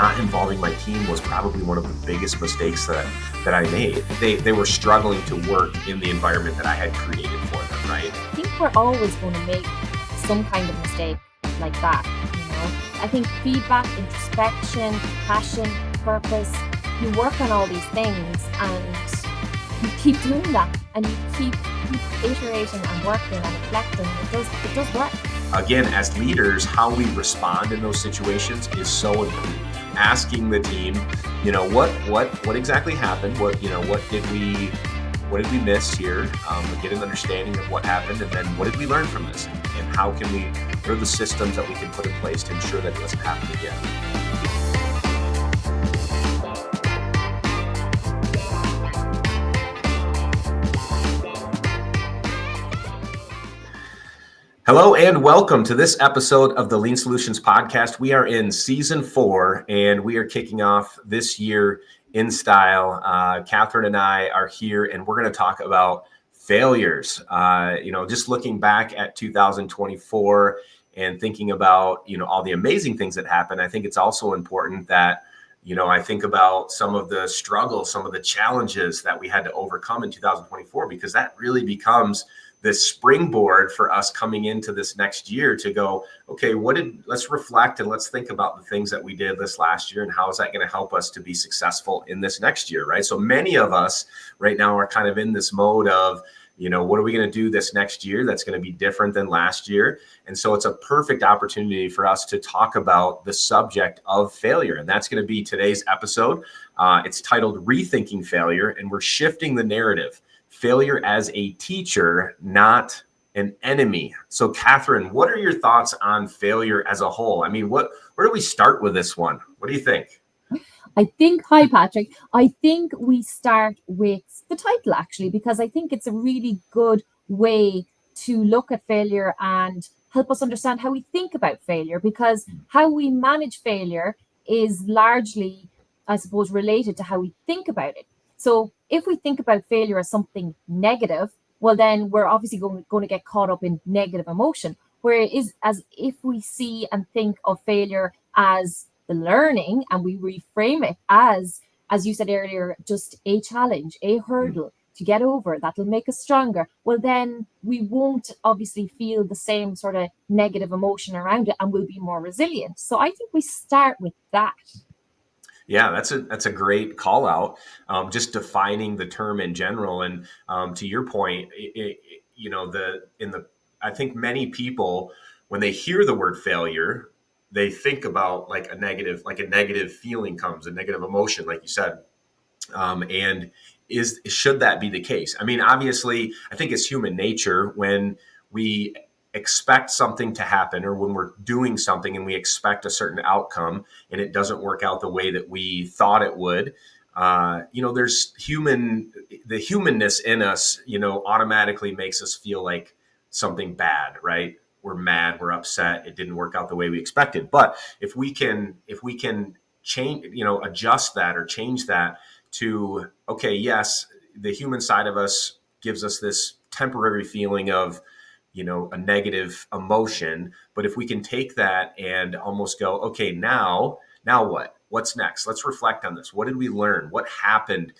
not involving my team was probably one of the biggest mistakes that I made. They were struggling to work in the environment that I had created for them, right? I think we're always going to make some kind of mistake like that, I think feedback, introspection, passion, purpose, you work on all these things and you keep doing that and you keep iterating and working and reflecting. It does work. Again, as leaders, how we respond in those situations is so important. Asking the team, what exactly happened? What did we miss here? Get an understanding of what happened, and then what did we learn from this? And what are the systems that we can put in place to ensure that it doesn't happen again? Hello and welcome to this episode of the Lean Solutions Podcast. We are in season 4 and we are kicking off this year in style. Catherine and I are here and we're going to talk about failures. Just looking back at 2024 and thinking about, all the amazing things that happened. I think it's also important that, I think about some of the struggles, some of the challenges that we had to overcome in 2024, because that really becomes this springboard for us coming into this next year to go, okay, let's reflect and let's think about the things that we did this last year and how is that going to help us to be successful in this next year, right? So many of us right now are kind of in this mode of, what are we going to do this next year that's going to be different than last year? And so it's a perfect opportunity for us to talk about the subject of failure. And that's going to be today's episode. It's titled Rethinking Failure, and we're shifting the narrative. Failure as a teacher, not an enemy. So, Catherine, what are your thoughts on failure as a whole? I mean, where do we start with this one? What do you think? Hi, Patrick. I think we start with the title, actually, because I think it's a really good way to look at failure and help us understand how we think about failure, because how we manage failure is largely, I suppose, related to how we think about it. So if we think about failure as something negative, well, then we're obviously going to get caught up in negative emotion. Whereas as if we see and think of failure as the learning and we reframe it as you said earlier, just a challenge, a hurdle to get over, that'll make us stronger. Well, then we won't obviously feel the same sort of negative emotion around it and we'll be more resilient. So I think we start with that. Yeah, that's a great call out. Just defining the term in general, and to your point, I think many people, when they hear the word failure, they think about like a negative feeling comes, a negative emotion, like you said. And should that be the case? I mean, obviously, I think it's human nature when we expect something to happen, or when we're doing something and we expect a certain outcome and it doesn't work out the way that we thought it would. There's the humanness in us, automatically makes us feel like something bad, right? We're mad, we're upset, it didn't work out the way we expected. But if we can change, adjust that or change that to, okay, yes, the human side of us gives us this temporary feeling of, a negative emotion. But if we can take that and almost go, okay, now what? What's next? Let's reflect on this. What did we learn? What happened?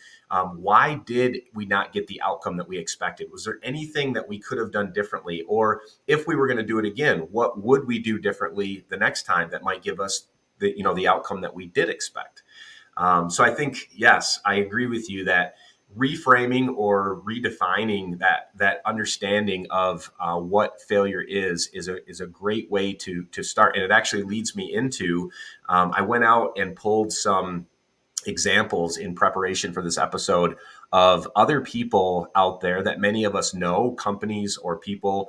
Why did we not get the outcome that we expected? Was there anything that we could have done differently? Or if we were going to do it again, what would we do differently the next time that might give us the outcome that we did expect? So I think, yes, I agree with you that reframing or redefining that understanding of what failure is a great way to start. And it actually leads me into, I went out and pulled some examples in preparation for this episode of other people out there that many of us know, companies or people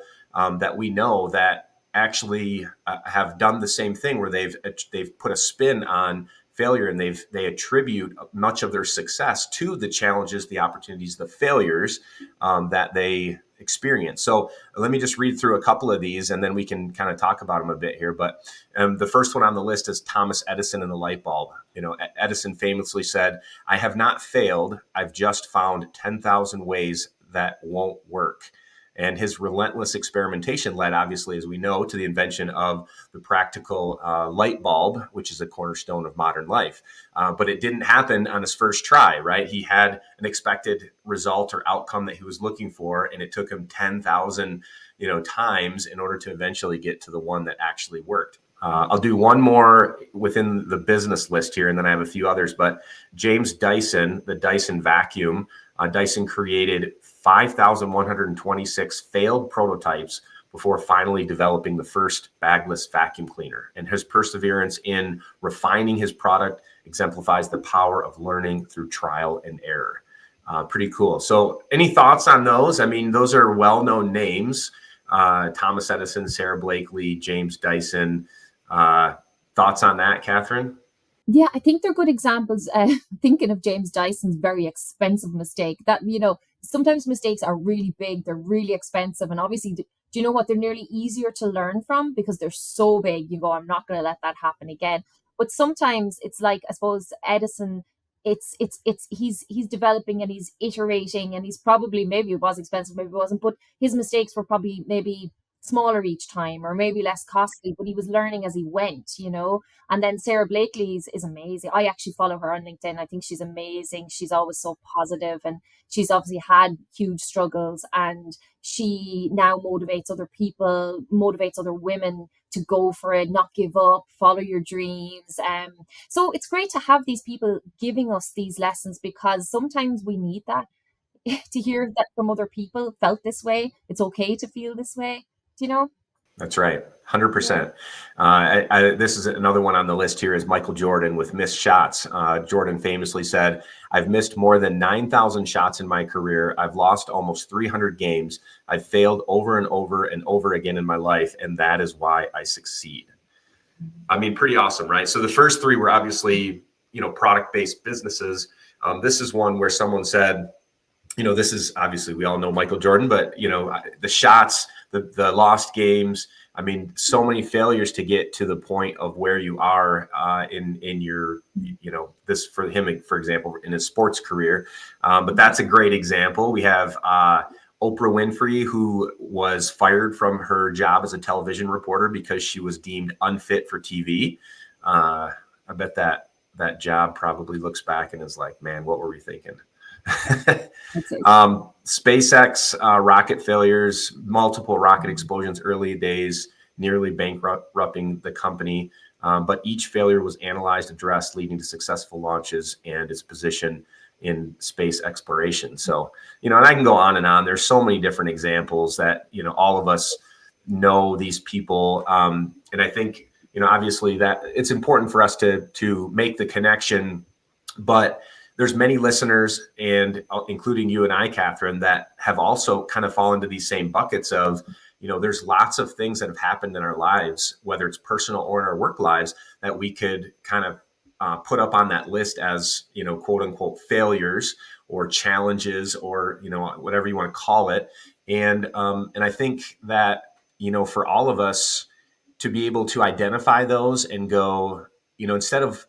that we know that actually have done the same thing, where they've put a spin on failure, and they attribute much of their success to the challenges, the opportunities, the failures that they experience. So let me just read through a couple of these, and then we can kind of talk about them a bit here. But the first one on the list is Thomas Edison and the light bulb. Edison famously said, "I have not failed. I've just found 10,000 ways that won't work." And his relentless experimentation led, obviously, as we know, to the invention of the practical light bulb, which is a cornerstone of modern life. But it didn't happen on his first try, right? He had an expected result or outcome that he was looking for, and it took him 10,000, times in order to eventually get to the one that actually worked. I'll do one more within the business list here, and then I have a few others. But James Dyson, the Dyson vacuum, Dyson created 5,126 failed prototypes before finally developing the first bagless vacuum cleaner. And his perseverance in refining his product exemplifies the power of learning through trial and error. Pretty cool. So any thoughts on those? I mean, those are well-known names. Thomas Edison, Sarah Blakely, James Dyson. Thoughts on that, Catherine? Yeah, I think they're good examples. Thinking of James Dyson's very expensive mistake, that, sometimes mistakes are really big, they're really expensive. And obviously, do you know what? They're nearly easier to learn from because they're so big. You go, I'm not going to let that happen again. But sometimes it's like, I suppose, Edison, he's developing and he's iterating, and he's probably, maybe it was expensive, maybe it wasn't, but his mistakes were probably maybe smaller each time or maybe less costly, but he was learning as he went. And then Sarah Blakely's is amazing. I actually follow her on LinkedIn. I think she's amazing. She's always so positive, and she's obviously had huge struggles, and she now motivates other people, motivates other women to go for it, not give up, follow your dreams. So it's great to have these people giving us these lessons, because sometimes we need that to hear that from other people felt this way. It's okay to feel this way, you know? That's right. Yeah. 100%. This is another one on the list here is Michael Jordan with missed shots. Jordan famously said, I've missed more than 9,000 shots in my career. I've lost almost 300 games. I've failed over and over and over again in my life, and that is why I succeed. I mean, pretty awesome, right? So the first three were obviously, product-based businesses. This is one where someone said, this is obviously, we all know Michael Jordan, but, the shots, the lost games, I mean, so many failures to get to the point of where you are in your, this for him, for example, in his sports career. But that's a great example. We have Oprah Winfrey, who was fired from her job as a television reporter because she was deemed unfit for TV. I bet that job probably looks back and is like, man, what were we thinking? SpaceX rocket failures, multiple rocket explosions, early days, nearly bankrupting the company. But each failure was analyzed, addressed, leading to successful launches and its position in space exploration. So, and I can go on and on. There's so many different examples that, all of us know these people. And I think, obviously that it's important for us to make the connection, but there's many listeners, and including you and I, Catherine, that have also kind of fallen into these same buckets of, there's lots of things that have happened in our lives, whether it's personal or in our work lives, that we could kind of put up on that list as, quote unquote, failures or challenges or, whatever you want to call it. And I think that, for all of us to be able to identify those and go, instead of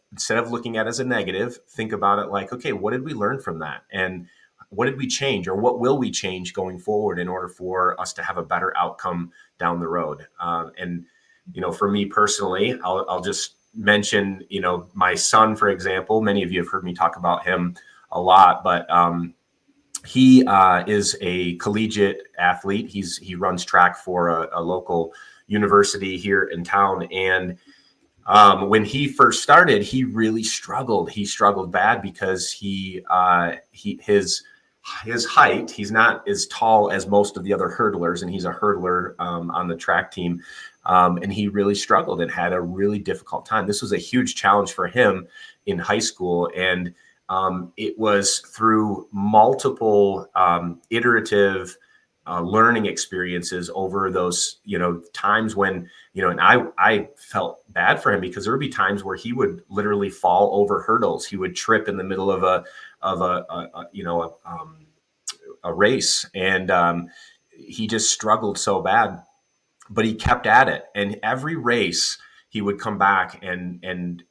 looking at it as a negative, think about it like, okay, what did we learn from that? And what did we change, or what will we change going forward in order for us to have a better outcome down the road? And, for me personally, I'll just mention, my son, for example. Many of you have heard me talk about him a lot, but he is a collegiate athlete. He runs track for a local university here in town. And when he first started, he really struggled. He struggled bad because his height, he's not as tall as most of the other hurdlers, and he's a hurdler on the track team. And he really struggled and had a really difficult time. This was a huge challenge for him in high school. And it was through multiple iterative learning experiences over those, times when, and I felt bad for him because there would be times where he would literally fall over hurdles. He would trip in the middle of a race, and he just struggled so bad, but he kept at it. And every race he would come back and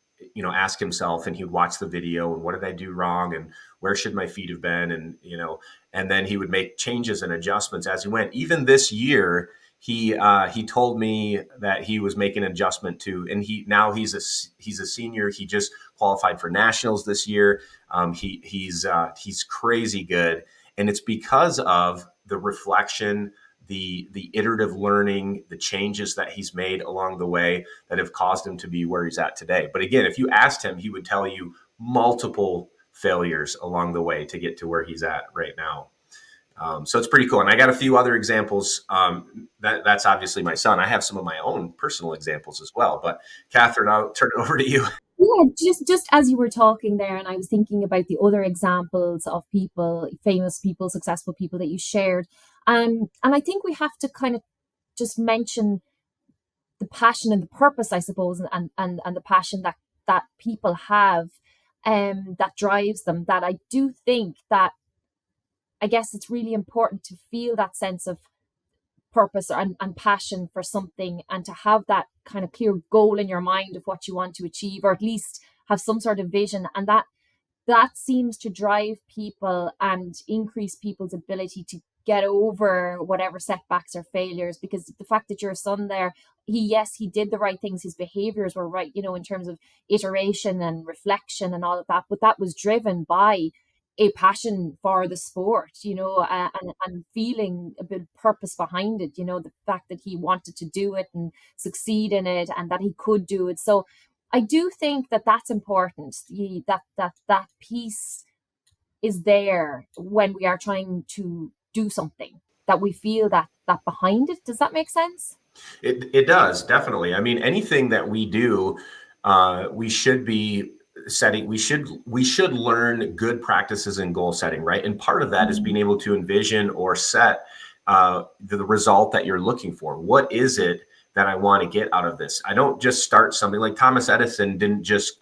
ask himself, and he would watch the video, and what did I do wrong, and where should my feet have been, and and then he would make changes and adjustments as he went. Even this year, he told me that he was making an adjustment to, and he's a senior. He just qualified for nationals this year. He's crazy good, and it's because of the reflection, the iterative learning, the changes that he's made along the way that have caused him to be where he's at today. But again, if you asked him, he would tell you multiple failures along the way to get to where he's at right now. So it's pretty cool. And I got a few other examples. That's obviously my son. I have some of my own personal examples as well. But Catherine, I'll turn it over to you. Yeah, just as you were talking there, and I was thinking about the other examples of people, famous people, successful people that you shared. And I think we have to kind of just mention the passion and the purpose, I suppose, and the passion that people have, that drives them. That I do think that, I guess it's really important to feel that sense of purpose and passion for something, and to have that kind of clear goal in your mind of what you want to achieve, or at least have some sort of vision. And that seems to drive people and increase people's ability to get over whatever setbacks or failures. Because the fact that your son there, he did the right things, his behaviors were right, in terms of iteration and reflection and all of that, but that was driven by a passion for the sport, and feeling a bit of purpose behind it, the fact that he wanted to do it and succeed in it, and that he could do it. So I do think that that's important. That piece is there when we are trying to do something, that we feel that behind it. Does that make sense? It does, definitely. I mean, anything that we do, we should be setting. We should learn good practices in goal setting, right? And part of that is being able to envision or set the result that you're looking for. What is it that I want to get out of this? I don't just start something. Like Thomas Edison didn't just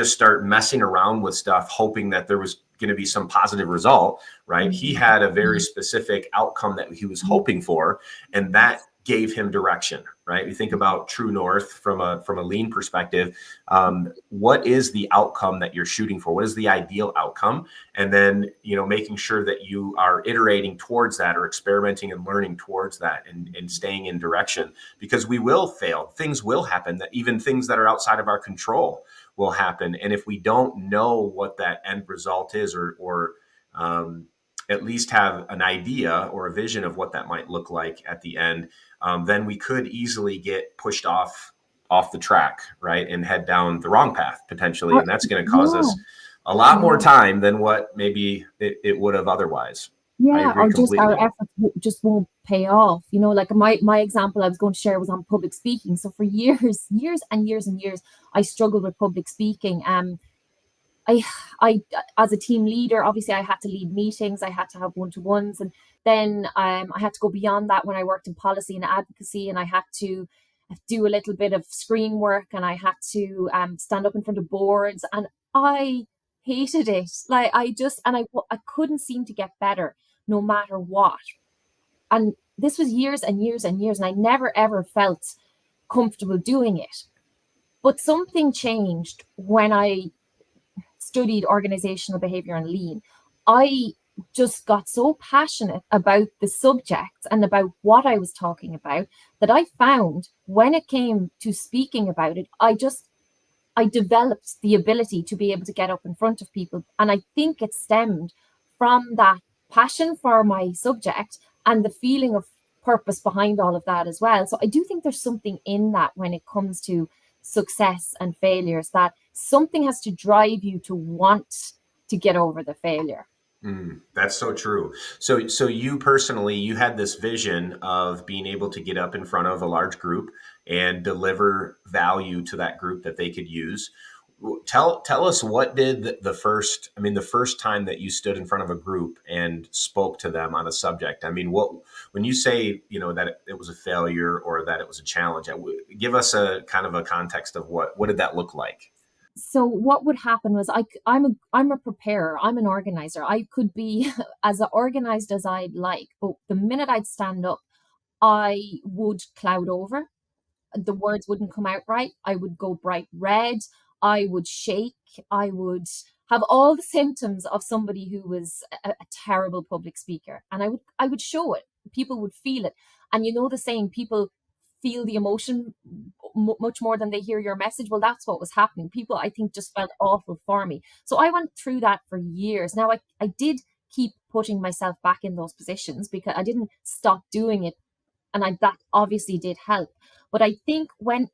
start messing around with stuff hoping that there was going to be some positive result, right? He had a very specific outcome that he was hoping for, and that gave him direction, right? You think about true north from a lean perspective. What is the outcome that you're shooting for? What is the ideal outcome? And then, making sure that you are iterating towards that, or experimenting and learning towards that, and staying in direction, because we will fail. Things will happen, that even things that are outside of our control will happen. And if we don't know what that end result is, or at least have an idea or a vision of what that might look like at the end, then we could easily get pushed off the track, right, and head down the wrong path potentially, and that's going to cause us a lot more time than what maybe it would have otherwise. Yeah, or just our efforts just won't pay off. Like my example I was going to share was on public speaking. So for years and years and years, I struggled with public speaking. I as a team leader, obviously I had to lead meetings, I had to have one-to-ones, and then I had to go beyond that when I worked in policy and advocacy, and I had to do a little bit of screen work, and I had to stand up in front of boards, and I hated it. Like I couldn't seem to get better no matter what. And this was years and years and years, and I never ever felt comfortable doing it. But something changed when I studied organizational behavior and lean. I just got so passionate about the subject and about what I was talking about that I found when it came to speaking about it, I developed the ability to be able to get up in front of people. And I think it stemmed from that passion for my subject and the feeling of purpose behind all of that as well. So I do think there's something in that when it comes to success and failures, that something has to drive you to want to get over the failure. That's so true. So you personally, you had this vision of being able to get up in front of a large group and deliver value to that group that they could use. Tell us, what did the first time that you stood in front of a group and spoke to them on a subject? I mean, when you say, that it was a failure or that it was a challenge, give us a kind of a context of what did that look like? So what would happen was I'm a preparer, I'm an organizer. I could be as organized as I'd like, but the minute I'd stand up, I would cloud over. The words wouldn't come out right. I would go bright red. I would shake. I would have all the symptoms of somebody who was a terrible public speaker, and I would show it. People would feel it, and you know the saying, people feel the emotion much more than they hear your message. Well, that's what was happening. People, I think, just felt awful for me. So I went through that for years. Now I did keep putting myself back in those positions because I didn't stop doing it, and that obviously did help. But I think when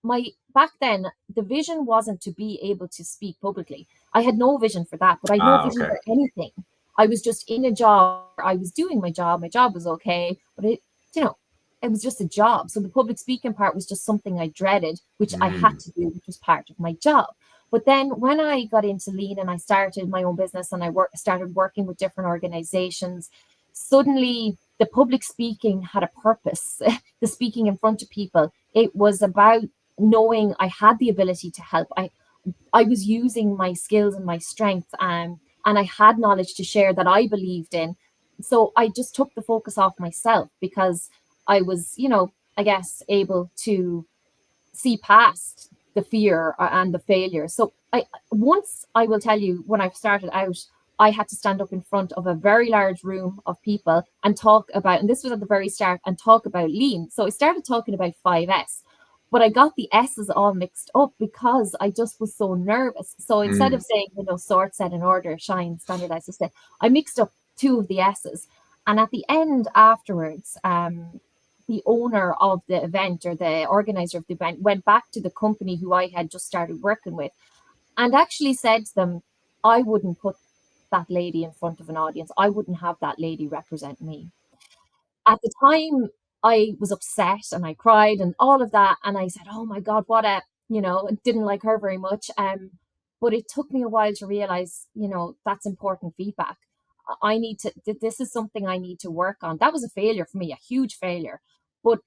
my back then, the vision wasn't to be able to speak publicly. I had no vision for that, but I had no vision Okay. for anything. I was just in a job. I was doing my job. My job was okay, but you know, it was just a job. So the public speaking part was just something I dreaded, which I had Mm. to do, which was part of my job. But then when I got into lean and I started my own business and I started working with different organizations, suddenly the public speaking had a purpose. The speaking in front of people, it was about knowing I had the ability to help. I was using my skills and my strength, and I had knowledge to share that I believed in. So I just took the focus off myself because I was, I guess, able to see past the fear and the failure. So I will tell you, when I started out, I had to stand up in front of a very large room of people and talk about, and this was at the very start, and talk about lean. So I started talking about 5S, but I got the S's all mixed up because I just was so nervous. So instead of Mm. saying, sort, set, and order, shine, standardize, sustain, I mixed up two of the S's. And at the end afterwards, the owner of the event, or the organizer of the event, went back to the company who I had just started working with and actually said to them, I wouldn't put that lady in front of an audience. I wouldn't have that lady represent me. At the time, I was upset and I cried and all of that. And I said, oh my God, I didn't like her very much. But it took me a while to realize, that's important feedback. I need to, this is something I need to work on. That was a failure for me, a huge failure. But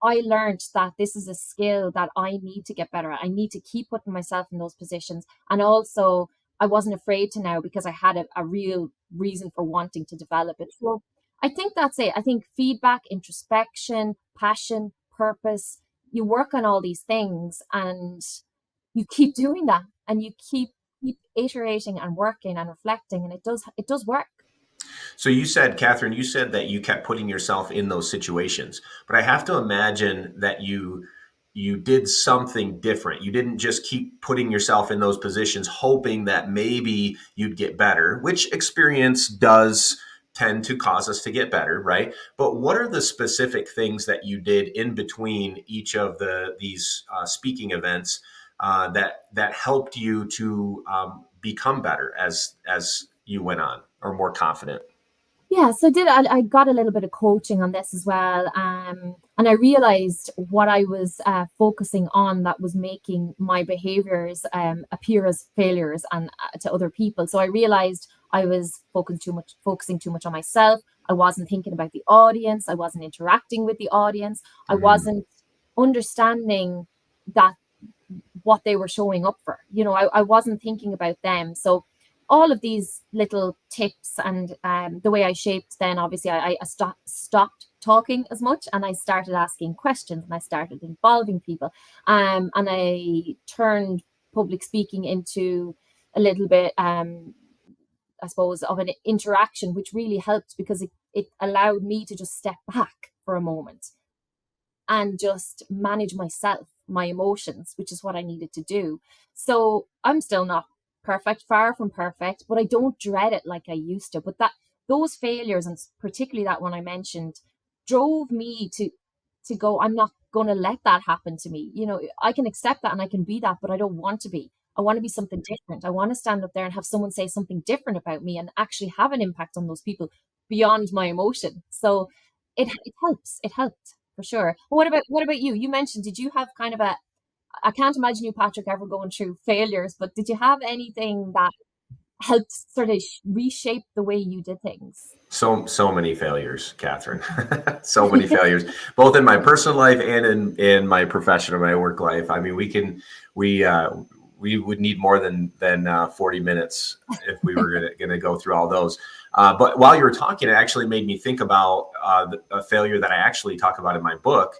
I learned that this is a skill that I need to get better at. I need to keep putting myself in those positions. And also, I wasn't afraid to now because I had a real reason for wanting to develop it. So I think that's it. I think feedback, introspection, passion, purpose, you work on all these things and you keep doing that and you keep iterating and working and reflecting, and it does work. So you said, Catherine, you said that you kept putting yourself in those situations, but I have to imagine that you did something different. You didn't just keep putting yourself in those positions hoping that maybe you'd get better, which experience does tend to cause us to get better, right? But what are the specific things that you did in between each of these speaking events that helped you to become better as you went on, or more confident? Yeah, so I got a little bit of coaching on this as well, and I realized what I was focusing on that was making my behaviors appear as failures and to other people. So I realized I was focusing too much on myself. I wasn't thinking about the audience. I wasn't interacting with the audience. I Mm. wasn't understanding that what they were showing up for. I wasn't thinking about them. So all of these little tips and the way I shaped, then obviously I stopped talking as much and I started asking questions and I started involving people. And I turned public speaking into a little bit, I suppose, of an interaction, which really helped because it allowed me to just step back for a moment and just manage myself, my emotions, which is what I needed to do. So I'm still not perfect, far from perfect, but I don't dread it like I used to. But those failures, and particularly that one I mentioned, drove me to go, I'm not going to let that happen to me. I can accept that and I can be that, but I don't want to be. I want to be something different. I want to stand up there and have someone say something different about me and actually have an impact on those people beyond my emotion. So it helps. It helped for sure. But what about you? You mentioned, did you have kind of I can't imagine you, Patrick, ever going through failures, but did you have anything that helped sort of reshape the way you did things? So many failures, Catherine. So many failures, both in my personal life and in my professional, my work life. I mean, we we would need more than 40 minutes if we were gonna go through all those. But while you were talking, it actually made me think about a failure that I actually talk about in my book,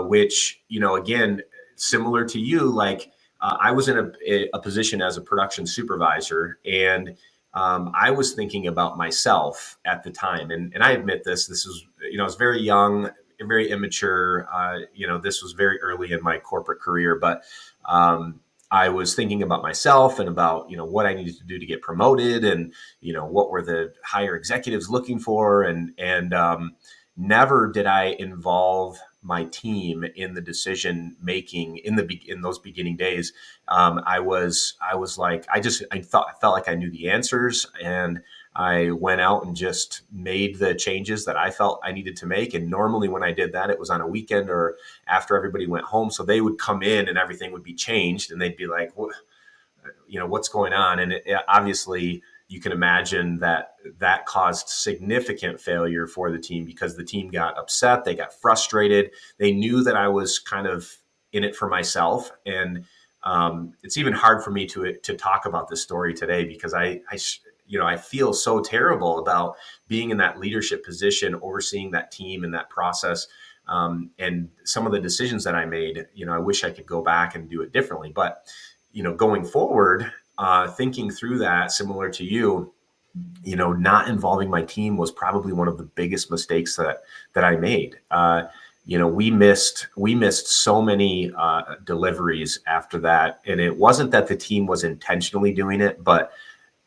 which, again, similar to you, like I was in a position as a production supervisor, and I was thinking about myself at the time. And I admit this. This was, I was very young, very immature. This was very early in my corporate career, but I was thinking about myself and about, what I needed to do to get promoted, and, what were the higher executives looking for, and never did I involve my team in the decision making in those beginning days. I was like, I felt like I knew the answers, and I went out and just made the changes that I felt I needed to make. And normally when I did that, it was on a weekend or after everybody went home. So they would come in and everything would be changed, and they'd be like, what's going on? And obviously you can imagine that caused significant failure for the team, because the team got upset, they got frustrated, they knew that I was kind of in it for myself. And it's even hard for me to talk about this story today, because I feel so terrible about being in that leadership position, overseeing that team and that process. And some of the decisions that I made, I wish I could go back and do it differently. But going forward, thinking through that, similar to you, not involving my team was probably one of the biggest mistakes that I made. We missed so many deliveries after that, and it wasn't that the team was intentionally doing it, but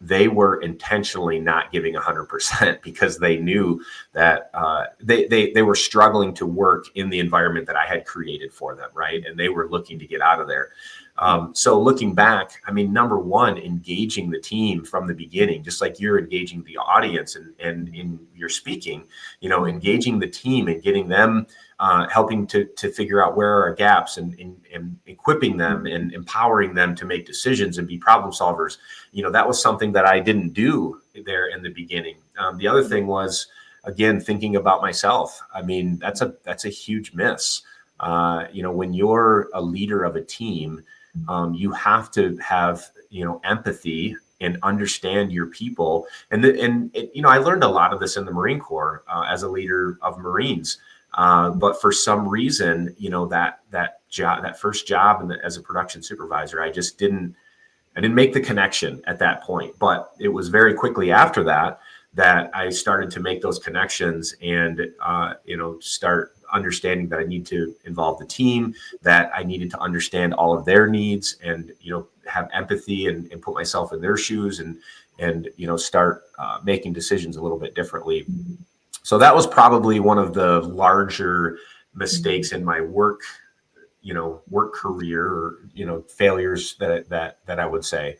they were intentionally not giving 100%, because they knew that they were struggling to work in the environment that I had created for them, right? And they were looking to get out of there. So looking back, I mean, number one, engaging the team from the beginning, just like you're engaging the audience and in your speaking, engaging the team and getting them, helping to figure out where are gaps, and equipping them and empowering them to make decisions and be problem solvers. That was something that I didn't do there in the beginning. The other thing was, again, thinking about myself. I mean, that's a huge miss. When you're a leader of a team, you have to have, empathy and understand your people. And I learned a lot of this in the Marine Corps as a leader of Marines. But for some reason, that first job as a production supervisor, I didn't make the connection at that point. But it was very quickly after that I started to make those connections, and start understanding that I need to involve the team, that I needed to understand all of their needs, and have empathy and put myself in their shoes, and start making decisions a little bit differently. So that was probably one of the larger mistakes in my work career, or failures that I would say.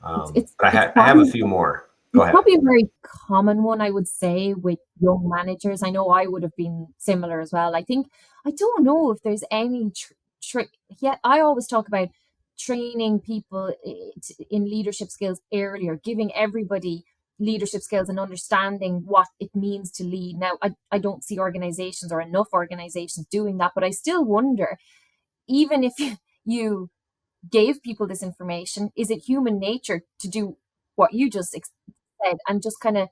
But I have a few more. Go It's ahead. probably a very common one, I would say, with young managers. I know I would have been similar as well. I don't know if there's any yet. I always talk about training people in leadership skills earlier, giving everybody leadership skills and understanding what it means to lead. Now, I don't see organizations, or enough organizations, doing that, but I still wonder, even if you gave people this information, is it human nature to do what you just said, and just kind of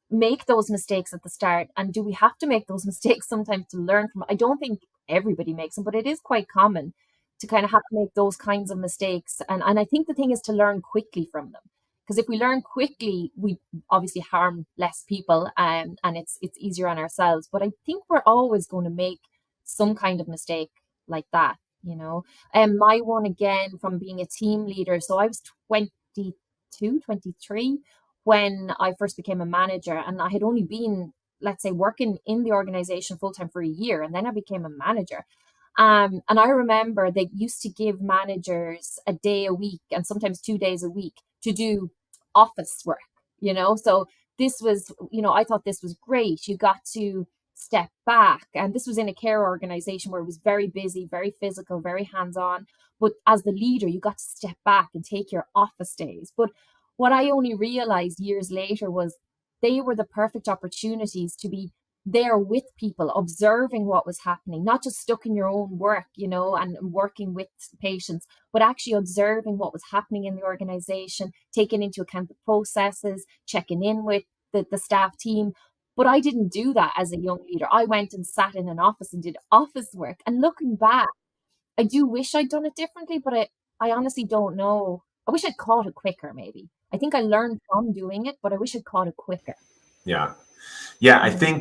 make those mistakes at the start? And do we have to make those mistakes sometimes to learn from? I don't think everybody makes them, but it is quite common to kind of have to make those kinds of mistakes. And I think the thing is to learn quickly from them. Because if we learn quickly, we obviously harm less people, and it's easier on ourselves. But I think we're always going to make some kind of mistake like that. And my one, again, from being a team leader. So I was 22, 23 when I first became a manager, and I had only been, let's say, working in the organization full time for a year, and then I became a manager. And I remember they used to give managers a day a week, and sometimes 2 days a week, to do office work. So this was, I thought this was great. You got to step back, and this was in a care organization where it was very busy, very physical, very hands on. But as the leader, you got to step back and take your office days. But what I only realized years later was they were the perfect opportunities to be there with people, observing what was happening, not just stuck in your own work, and working with patients, but actually observing what was happening in the organization, taking into account the processes, checking in with the staff team. But I didn't do that as a young leader. I went and sat in an office and did office work. And looking back, I do wish I'd done it differently, but I honestly don't know. I wish I'd caught it quicker, maybe. I think I learned from doing it, but I wish I'd caught it quicker. Yeah. Yeah, I Mm. think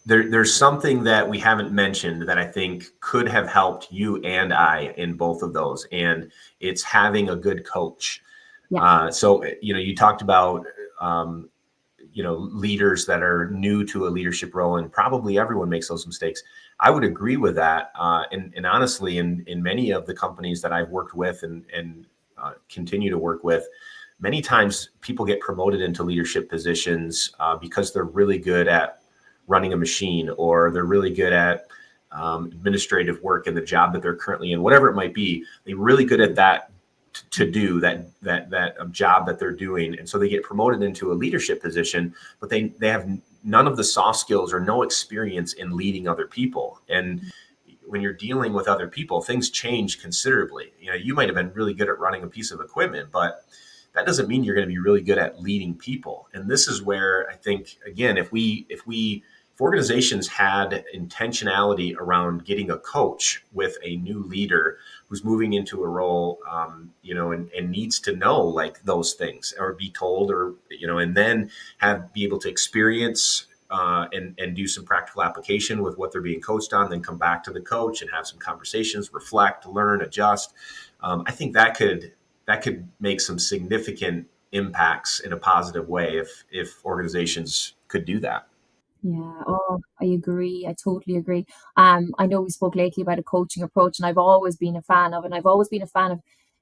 there's something that we haven't mentioned that I think could have helped you and I in both of those, and it's having a good coach. Yeah. So, you talked about, um, leaders that are new to a leadership role, and probably everyone makes those mistakes. I would agree with that. And honestly, in many of the companies that I've worked with and continue to work with, many times people get promoted into leadership positions because they're really good at running a machine, or they're really good at administrative work in the job that they're currently in, whatever it might be. They're really good at that, to do that job that they're doing, and so they get promoted into a leadership position, but they have none of the soft skills or no experience in leading other people. And when you're dealing with other people, things change considerably. You might have been really good at running a piece of equipment, but that doesn't mean you're going to be really good at leading people. And this is where I think, again, if organizations had intentionality around getting a coach with a new leader who's moving into a role, and needs to know like those things, or be told, or and then be able to experience and do some practical application with what they're being coached on, then come back to the coach and have some conversations, reflect, learn, adjust. I think that could make some significant impacts in a positive way if organizations could do that. Yeah, oh, I agree. I totally agree. I know we spoke lately about a coaching approach, and I've always been a fan of, and I've always been a fan of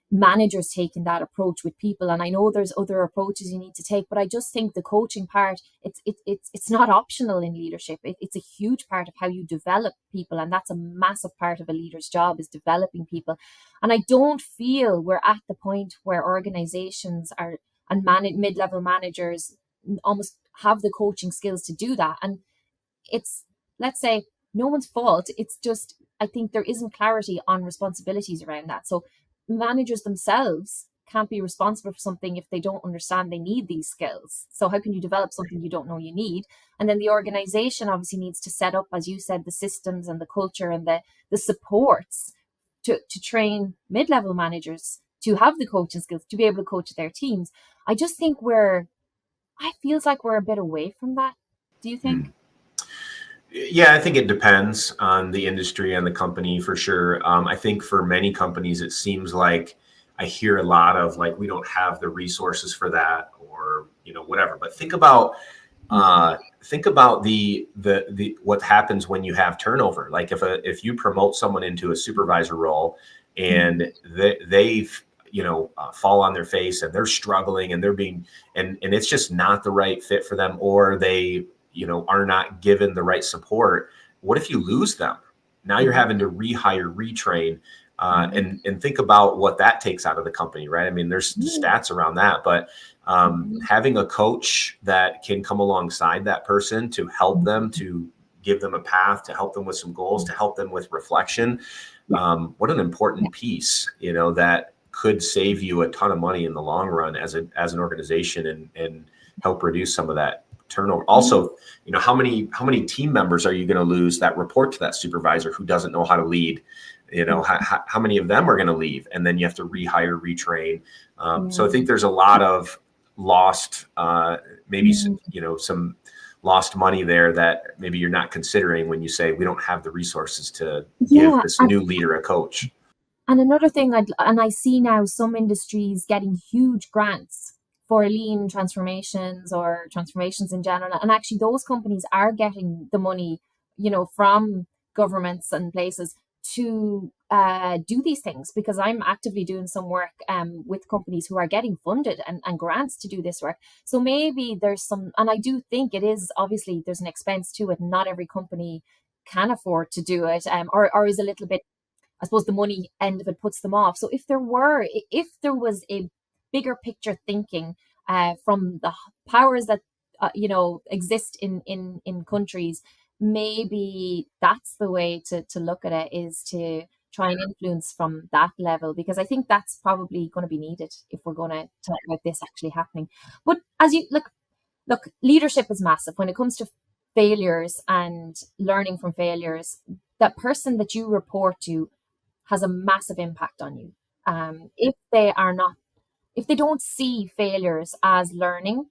managers taking that approach with people. And I know there's other approaches you need to take, but I just think the coaching part, it's not optional in leadership. It's a huge part of how you develop people, and that's a massive part of a leader's job, is developing people. And I don't feel we're at the point where organizations are, and mid-level managers almost have the coaching skills to do that. And it's, let's say, no one's fault. It's just, I think there isn't clarity on responsibilities around that. So managers themselves can't be responsible for something if they don't understand they need these skills. So how can you develop something you don't know you need? And then the organization obviously needs to set up, as you said, the systems and the culture and the supports to train mid-level managers to have the coaching skills to be able to coach their teams. I just think I feels like we're a bit away from that. Do you think? Mm. Yeah, I think it depends on the industry and the company for sure. I think for many companies, it seems like I hear a lot of like, we don't have the resources for that, or whatever. But think about the what happens when you have turnover. Like if you promote someone into a supervisor role, and they've fall on their face, and they're struggling, and they're being and it's just not the right fit for them, or they are not given the right support. What if you lose them? Now you're having to rehire, retrain, and think about what that takes out of the company, right? I mean, there's stats around that, but having a coach that can come alongside that person to help them, to give them a path, to help them with some goals, to help them with reflection. What an important piece, that could save you a ton of money in the long run as an organization, and help reduce some of that turnover. Also, how many team members are you going to lose that report to that supervisor who doesn't know how to lead? How many of them are going to leave, and then you have to rehire, retrain. So I think there's a lot of lost, maybe some lost money there that maybe you're not considering when you say we don't have the resources to give Yeah. this new leader a coach. And another thing, I see now some industries getting huge grants for lean transformations or transformations in general. And actually, those companies are getting the money, from governments and places to do these things, because I'm actively doing some work with companies who are getting funded and grants to do this work. So maybe there's some, and I do think it is, obviously, there's an expense to it. Not every company can afford to do it, or is a little bit, I suppose, the money end of it puts them off. So if there was a bigger picture thinking from the powers that exist in countries, maybe that's the way to look at it, is to try and influence from that level, because I think that's probably going to be needed if we're going to talk about this actually happening. But as you look, leadership is massive when it comes to failures and learning from failures. That person that you report to has a massive impact on you. If they are not, if they don't see failures as learning,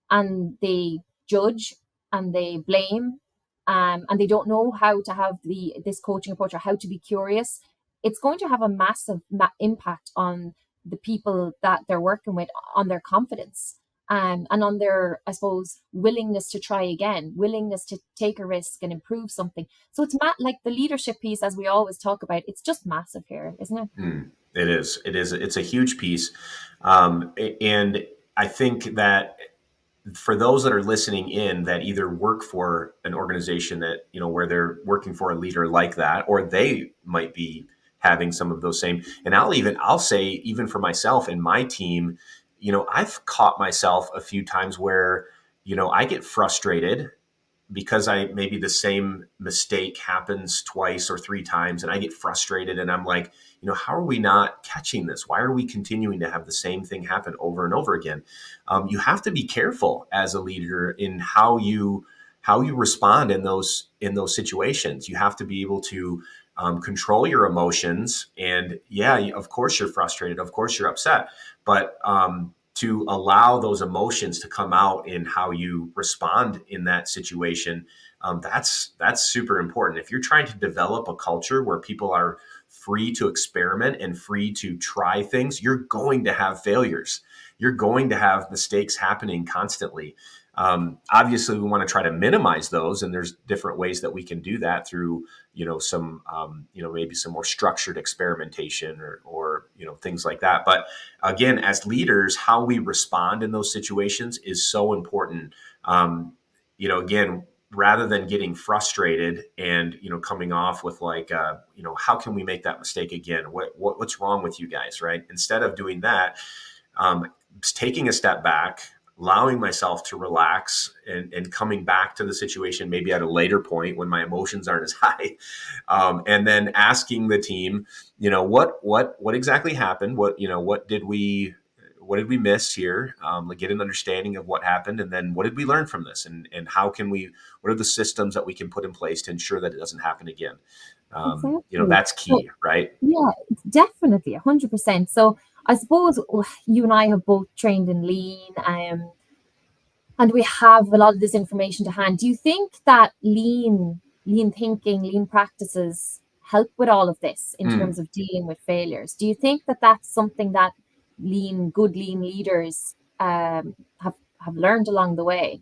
and they judge and they blame, and they don't know how to have this coaching approach or how to be curious, it's going to have a massive impact on the people that they're working with, on their confidence, and on their, I suppose, willingness to try again, willingness to take a risk and improve something. So it's like the leadership piece, as we always talk about, it's just massive here, isn't it? It is. It is. It's a huge piece. And I think that for those that are listening in that either work for an organization that, where they're working for a leader like that, or they might be having some of those same, and I'll say, even for myself and my team, I've caught myself a few times where, I get frustrated because maybe the same mistake happens twice or three times, and I get frustrated, and I'm like, how are we not catching this? Why are we continuing to have the same thing happen over and over again? You have to be careful as a leader in how you respond in those situations. You have to be able to control your emotions, and yeah, of course you're frustrated, of course you're upset, but to allow those emotions to come out in how you respond in that situation, that's super important. If you're trying to develop a culture where people are free to experiment and free to try things, you're going to have failures. You're going to have mistakes happening constantly. Obviously, we want to try to minimize those, and there's different ways that we can do that through, some, maybe some more structured experimentation or things like that. But again, as leaders, how we respond in those situations is so important. Again, rather than getting frustrated and coming off with like, how can we make that mistake again? What's wrong with you guys, right? Instead of doing that, taking a step back, allowing myself to relax, and coming back to the situation maybe at a later point when my emotions aren't as high, and then asking the team, what exactly happened, what did we miss here, like get an understanding of what happened, and then what did we learn from this, and how can we, what are the systems that we can put in place to ensure that it doesn't happen again. Exactly. That's So key, right? yeah, it's definitely 100%. So I suppose you and I have both trained in lean, and we have a lot of this information to hand. Do you think that lean thinking, lean practices help with all of this in Mm. terms of dealing with failures? Do you think that that's something that good lean leaders have learned along the way?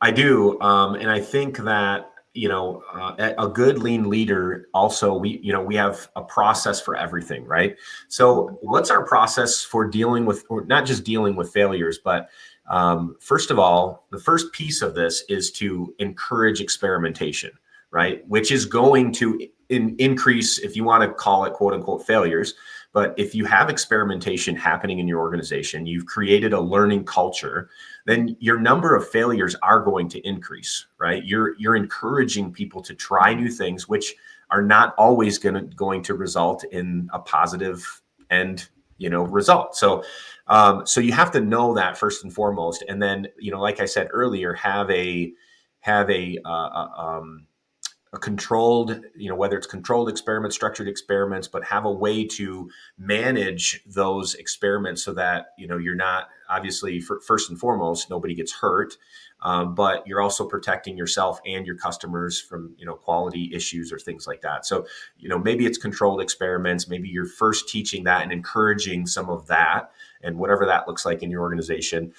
I do, and I think that a good lean leader also, we have a process for everything, right? So what's our process for dealing with, or not just dealing with failures, but first of all, the first piece of this is to encourage experimentation, right? Which is going to increase, if you want to call it quote unquote failures. But if you have experimentation happening in your organization, you've created a learning culture, then your number of failures are going to increase, right? You're encouraging people to try new things, which are not always going to result in a positive end, result. So you have to know that first and foremost, and then like I said earlier, have a controlled, whether it's controlled experiments, structured experiments, but have a way to manage those experiments so that, you're not, obviously, first and foremost, nobody gets hurt, but you're also protecting yourself and your customers from, quality issues or things like that. So, maybe it's controlled experiments, maybe you're first teaching that and encouraging some of that, and whatever that looks like in your organization.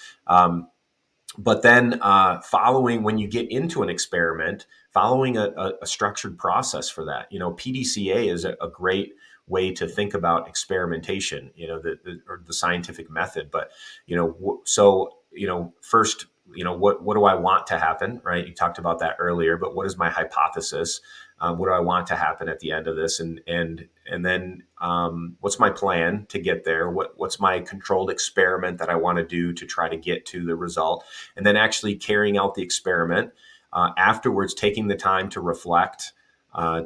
But then following, when you get into an experiment, following a structured process for that. PDCA is a great way to think about experimentation, or the scientific method. But, first, what do I want to happen, right? You talked about that earlier, but what is my hypothesis? What do I want to happen at the end of this? And then what's my plan to get there? What's my controlled experiment that I want to do to try to get to the result? And then actually carrying out the experiment. Afterwards, taking the time to reflect,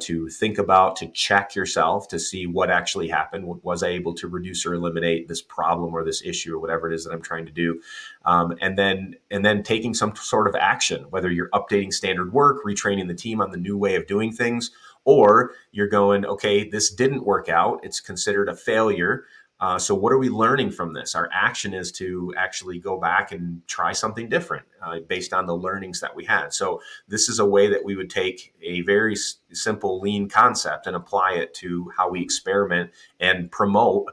to think about, to check yourself to see what actually happened. Was I able to reduce or eliminate this problem or this issue or whatever it is that I'm trying to do? And then taking some sort of action, whether you're updating standard work, retraining the team on the new way of doing things, Or you're going, okay, this didn't work out. It's considered a failure. So what are we learning from this? Our action is to actually go back and try something different based on the learnings that we had. So this is a way that we would take a very simple lean concept and apply it to how we experiment and promote,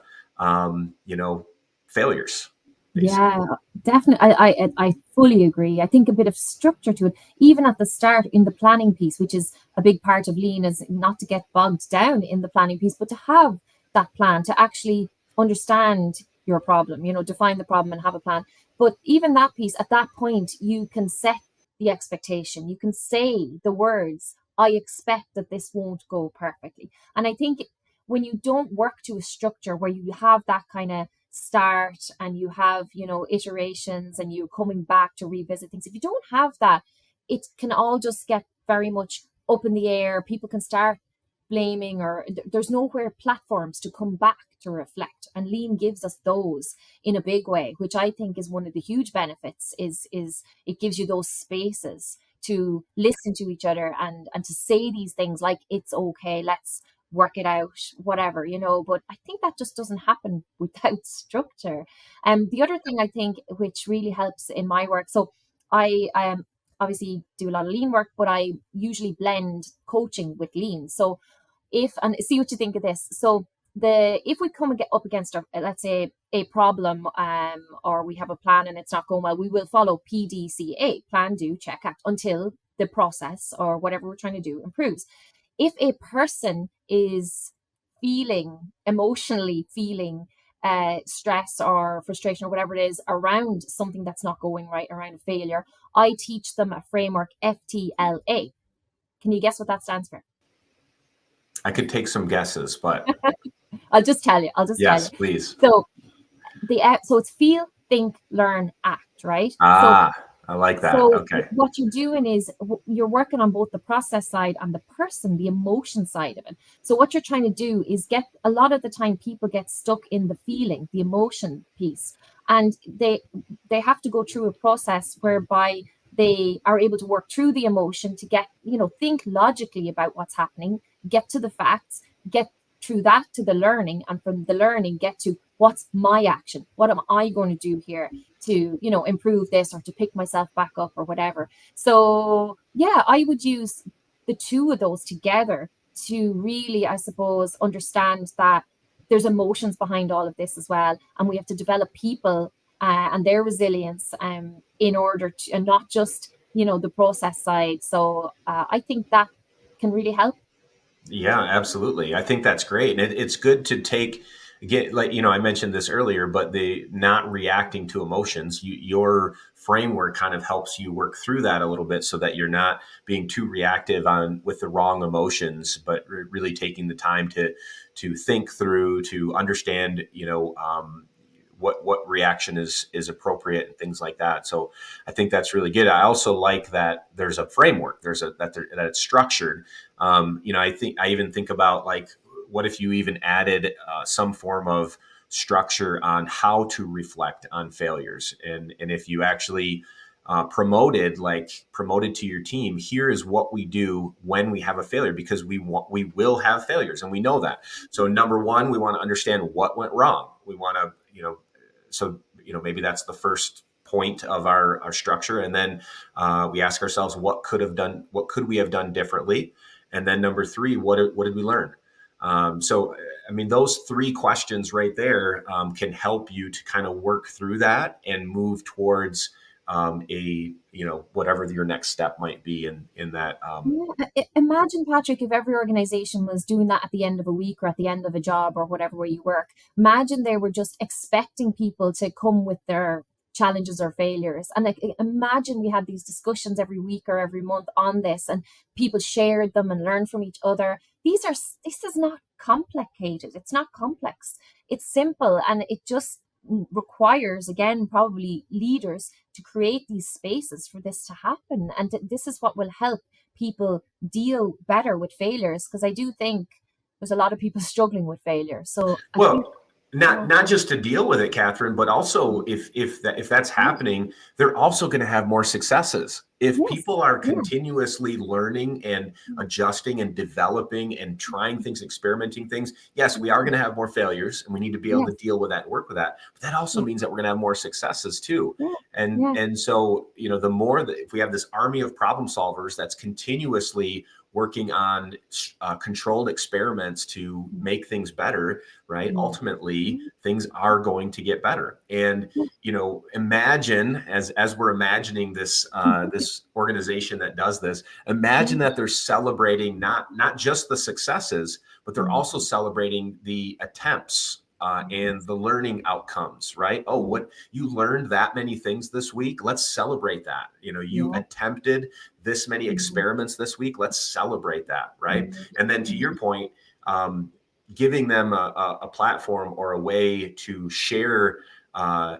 failures, Yeah, basically. definitely. I fully agree. I think a bit of structure to it, even at the start in the planning piece, which is a big part of lean, is not to get bogged down in the planning piece, but to have that plan, to actually understand your problem, define the problem and have a plan. But even that piece, at that point, you can set the expectation. You can say the words, I expect that this won't go perfectly. And I think when you don't work to a structure where you have that kind of start and you have iterations and you're coming back to revisit things, if you don't have that, it can all just get very much up in the air. People can start blaming, or there's nowhere platforms to come back to reflect, and lean gives us those in a big way, which I think is one of the huge benefits. Is it gives you those spaces to listen to each other and to say these things like, it's okay, let's work it out, whatever, but I think that just doesn't happen without structure. The other thing I think which really helps in my work, so I obviously do a lot of lean work, but I usually blend coaching with lean. So if, and see what you think of this, so the if we come and get up against let's say a problem, or we have a plan and it's not going well, we will follow PDCA, plan, do, check, act, until the process or whatever we're trying to do improves. If a person is emotionally feeling stress or frustration or whatever it is around something that's not going right, around a failure, I teach them a framework, FTLA. Can you guess what that stands for? I could take some guesses, but I'll just tell you. I'll just tell you. yes, please. So so it's feel, think, learn, act, right? So Ah, I like that. So Okay. what you're doing is you're working on both the process side and the person, the emotion side of it. So what you're trying to do is get, a lot of the time people get stuck in the feeling, the emotion piece, and they have to go through a process whereby they are able to work through the emotion to get, think logically about what's happening, get to the facts, get through that to the learning, and from the learning get to what's my action, what am I going to do here to improve this or to pick myself back up or whatever. So yeah, I would use the two of those together to really, I suppose, understand that there's emotions behind all of this as well, and we have to develop people and their resilience in order to, and not just the process side. So I think that can really help. Yeah, absolutely. I think that's great. And it's good to take, again, like, I mentioned this earlier, but the not reacting to emotions, your framework kind of helps you work through that a little bit so that you're not being too reactive on with the wrong emotions, but really taking the time to think through, to understand, what reaction is appropriate and things like that. So I think that's really good. I also like that there's a framework. That it's structured. I even think about, like, what if you even added some form of structure on how to reflect on failures, and if you actually promoted to your team, here is what we do when we have a failure, because we will have failures and we know that. So number one, we want to understand what went wrong. We want to, so maybe that's the first point of our structure, and then we ask ourselves, what could we have done differently, and then number three, what did we learn? So I mean, those three questions right there can help you to kind of work through that and move towards whatever your next step might be in that. Yeah, imagine, Patrick, if every organization was doing that at the end of a week or at the end of a job or whatever where you work. Imagine they were just expecting people to come with their challenges or failures. And like, imagine we had these discussions every week or every month on this, and people shared them and learned from each other. This is not complicated. It's not complex. It's simple, and it just requires, again, probably leaders to create these spaces for this to happen. And this is what will help people deal better with failures, because I do think there's a lot of people struggling with failure. So I think, Well, not just to deal with it, Catherine, but also if that's happening, they're also going to have more successes. If Yes. people are Yeah. continuously learning and adjusting and developing and trying things, experimenting things, yes, we are going to have more failures, and we need to be able to Yes. deal with that and work with that. But that also Yeah. means that we're going to have more successes too. Yeah. And Yeah. and so, the more that if we have this army of problem solvers that's continuously working on controlled experiments to make things better, right? Ultimately, things are going to get better. And imagine as we're imagining this organization that does this, imagine that they're celebrating not just the successes, but they're also celebrating the attempts and the learning outcomes, right? Oh, what you learned that many things this week. Let's celebrate that. You Yeah. attempted this many experiments this week. Let's celebrate that, right? And then to your point, giving them a platform or a way to share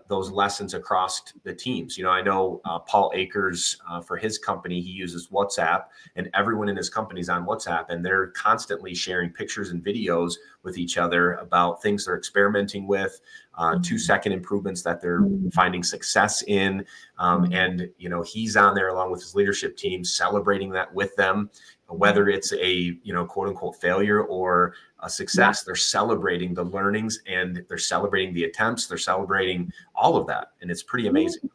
those lessons across the teams. I know Paul Akers, for his company, he uses WhatsApp, and everyone in his company is on WhatsApp, and they're constantly sharing pictures and videos with each other about things they're experimenting with, 2-second improvements that they're finding success in. And he's on there along with his leadership team, celebrating that with them, whether it's a quote unquote failure or a success. They're celebrating the learnings, and they're celebrating the attempts. They're celebrating all of that, and it's pretty amazing.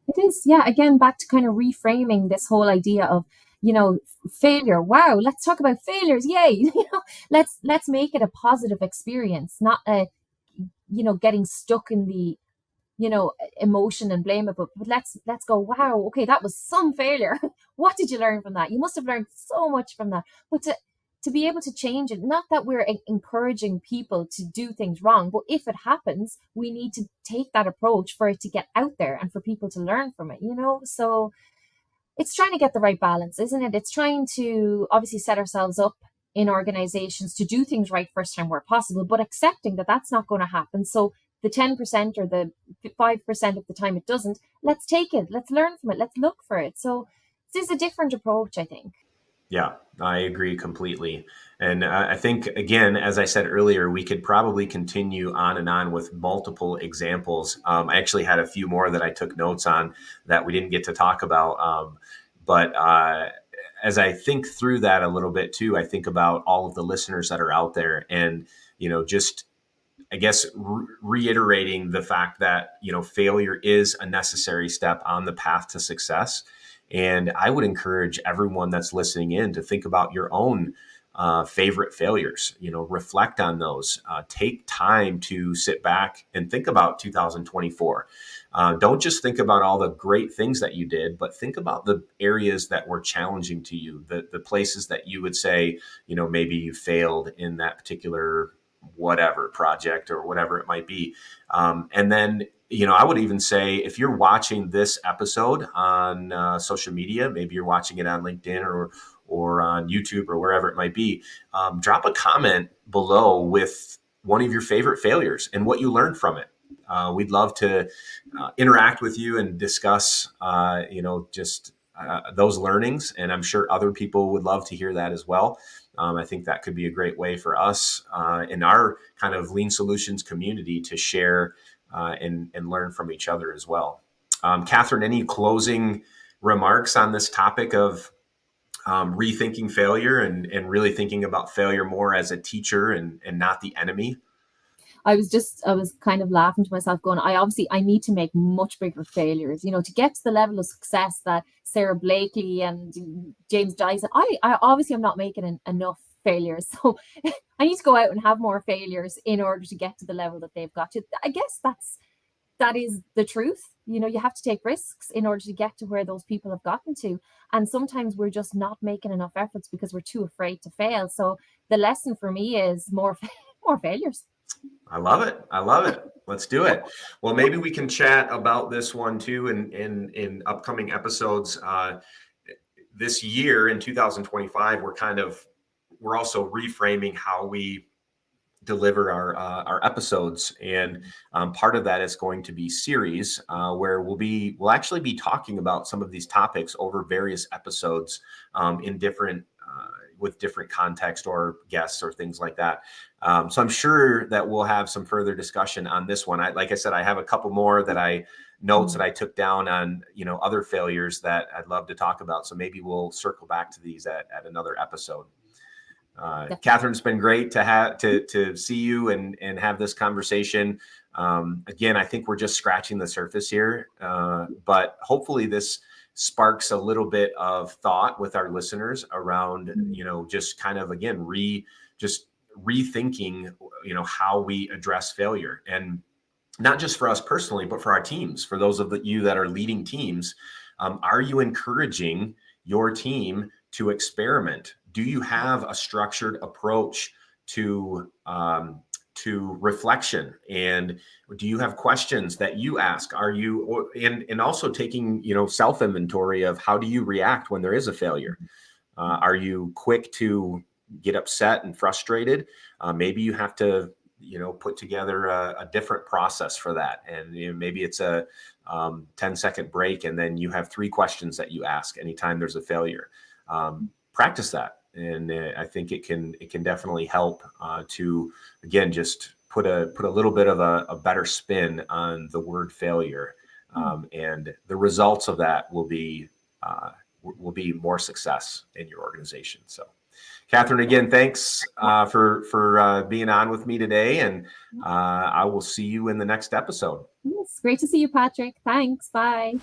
It is. Yeah. Again, back to kind of reframing this whole idea of, failure. Wow. Let's talk about failures. Yay. Let's make it a positive experience, not a, getting stuck in the, emotion and blame it, but let's go, wow, okay, that was some failure. What did you learn from that? You must have learned so much from that. But to be able to change it, not that we're encouraging people to do things wrong, but if it happens, we need to take that approach for it to get out there and for people to learn from it, so it's trying to get the right balance, isn't it? It's trying to obviously set ourselves up in organizations to do things right first time where possible, but accepting that that's not going to happen. So the 10% or the 5% of the time it doesn't, let's take it, let's learn from it, let's look for it. So this is a different approach, I think. Yeah, I agree completely. And I think, again, as I said earlier, we could probably continue on and on with multiple examples. I actually had a few more that I took notes on that we didn't get to talk about. But as I think through that a little bit too, I think about all of the listeners that are out there, and, just, I guess, reiterating the fact that, failure is a necessary step on the path to success. And I would encourage everyone that's listening in to think about your own favorite failures, reflect on those, take time to sit back and think about 2024. Don't just think about all the great things that you did, but think about the areas that were challenging to you, the places that you would say, maybe you failed in that particular whatever project or whatever it might be. And then, I would even say, if you're watching this episode on social media, maybe you're watching it on LinkedIn or on YouTube or wherever it might be, drop a comment below with one of your favorite failures and what you learned from it. We'd love to interact with you and discuss, just those learnings. And I'm sure other people would love to hear that as well. I think that could be a great way for us in our kind of Lean Solutions community to share and learn from each other as well. Catherine, any closing remarks on this topic of rethinking failure and really thinking about failure more as a teacher and not the enemy? I was kind of laughing to myself going, I need to make much bigger failures, to get to the level of success that Sarah Blakely and James Dyson. I obviously am not making enough failures. So I need to go out and have more failures in order to get to the level that they've got to. I guess that is the truth. You have to take risks in order to get to where those people have gotten to. And sometimes we're just not making enough efforts because we're too afraid to fail. So the lesson for me is more failures. I love it. I love it. Let's do it. Well, maybe we can chat about this one too in upcoming episodes. This year in 2025, we're also reframing how we deliver our episodes, and part of that is going to be series where we'll actually be talking about some of these topics over various episodes in different with different context or guests or things like that. So I'm sure that we'll have some further discussion on this one. Like I said, I have a couple more notes that I took down on, other failures that I'd love to talk about. So maybe we'll circle back to these at another episode. Catherine, it's been great to see you and have this conversation. Again, I think we're just scratching the surface here, but hopefully this sparks a little bit of thought with our listeners around, just kind of, again, rethinking, how we address failure, and not just for us personally, but for our teams. For those of you that are leading teams, are you encouraging your team to experiment? Do you have a structured approach to reflection? And do you have questions that you ask? Are you, and also taking, self inventory of how do you react when there is a failure? Are you quick to get upset and frustrated? Maybe you have to, put together a different process for that. And maybe it's a 10-second break, and then you have 3 questions that you ask anytime there's a failure. Practice that. And I think it can definitely help to, again, just put a little bit of a better spin on the word failure. And the results of that will be more success in your organization. So, Catherine, again, thanks for being on with me today, and I will see you in the next episode. Yes, great to see you, Patrick. Thanks. Bye.